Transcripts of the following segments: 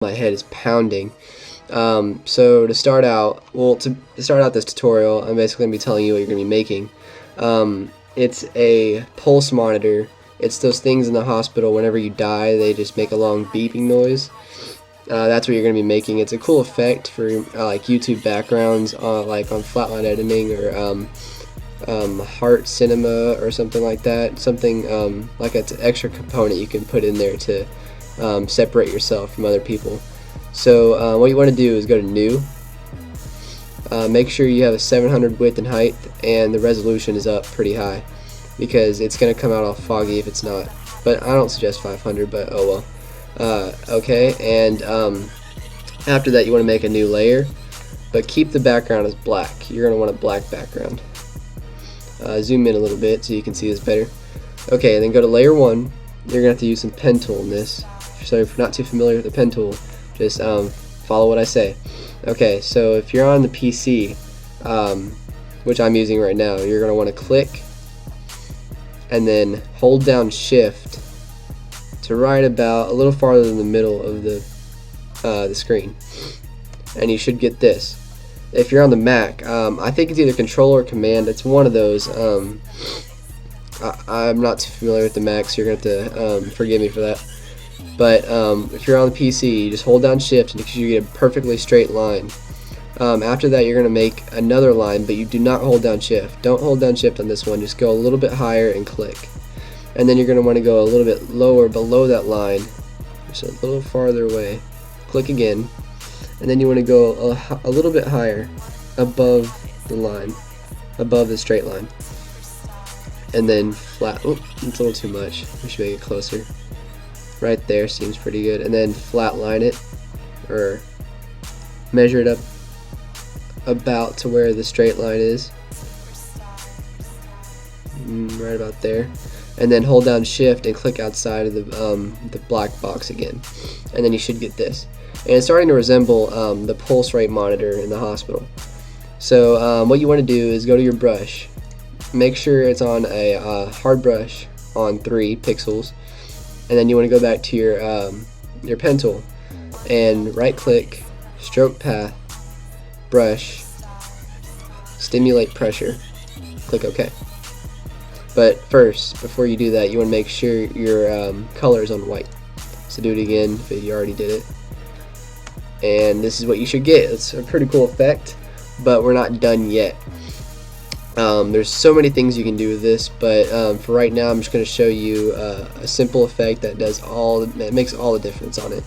My head is pounding. So to start out, to start out this tutorial, I'm basically going to be telling you what you're going to be making. It's a pulse monitor. It's those things in the hospital, whenever you die, they just make a long beeping noise. That's what you're going to be making. It's a cool effect for like YouTube backgrounds, like on flatline editing or heart cinema or something like that. Something like an extra component you can put in there to separate yourself from other people. So what you want to do is go to New. Make sure you have a 700 width and height, and the resolution is up pretty high because it's going to come out all foggy if it's not. But I don't suggest 500, but oh well. Okay, and after that you want to make a new layer, but keep the background as black. You're going to want a black background. Zoom in a little bit so you can see this better. Okay, then go to layer 1. You're going to have to use some pen tool in this. So if you're not too familiar with the pen tool, just follow what I say. Okay, so if you're on the PC, which I'm using right now, you're going to want to click and then hold down Shift to right about a little farther than the middle of the screen, and you should get this. If you're on the Mac, I think it's either Control or Command. It's one of those. I'm not too familiar with the Mac, so you're going to have to forgive me for that. But if you're on the PC, you just hold down Shift and you get a perfectly straight line. After that, you're going to make another line, but you do not hold down Shift. Don't hold down Shift on this one. Just go a little bit higher and click. And then you're going to want to go a little bit lower below that line, just a little farther away. Click again. And then you want to go a little bit higher above the line, above the straight line. And then flat. Oh, it's a little too much. We should make it closer. Right there seems pretty good. And then flat line it, or measure it up about to where the straight line is, right about there. And then hold down Shift and click outside of the black box again, and then you should get this. And it's starting to resemble the pulse rate monitor in the hospital. So what you want to do is go to your brush, make sure it's on a hard brush on 3 pixels. And then you want to go back to your pen tool and right click, stroke path, brush, stimulate pressure, click OK. But first, before you do that, you want to make sure your color is on white. So do it again if you already did it. And this is what you should get. It's a pretty cool effect, but we're not done yet. There's so many things you can do with this, but for right now I'm just going to show you a simple effect that makes all the difference on it.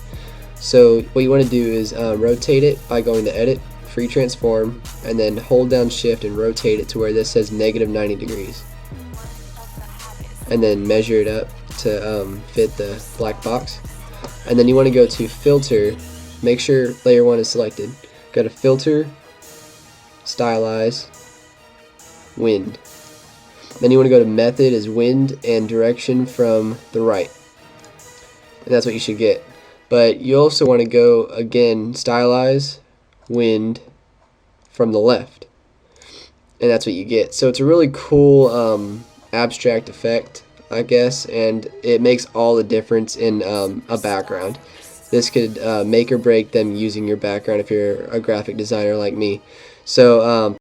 So what you want to do is rotate it by going to Edit, Free Transform, and then hold down Shift and rotate it to where this says -90 degrees. And then measure it up to fit the black box. And then you want to go to Filter, make sure layer 1 is selected. Go to Filter, Stylize, Wind. Then you want to go to Method as Wind and Direction from the right, and that's what you should get. But you also want to go again, Stylize, Wind from the left, and that's what you get. So it's a really cool abstract effect, I guess, and it makes all the difference in a background. This could make or break them using your background if you're a graphic designer like me. So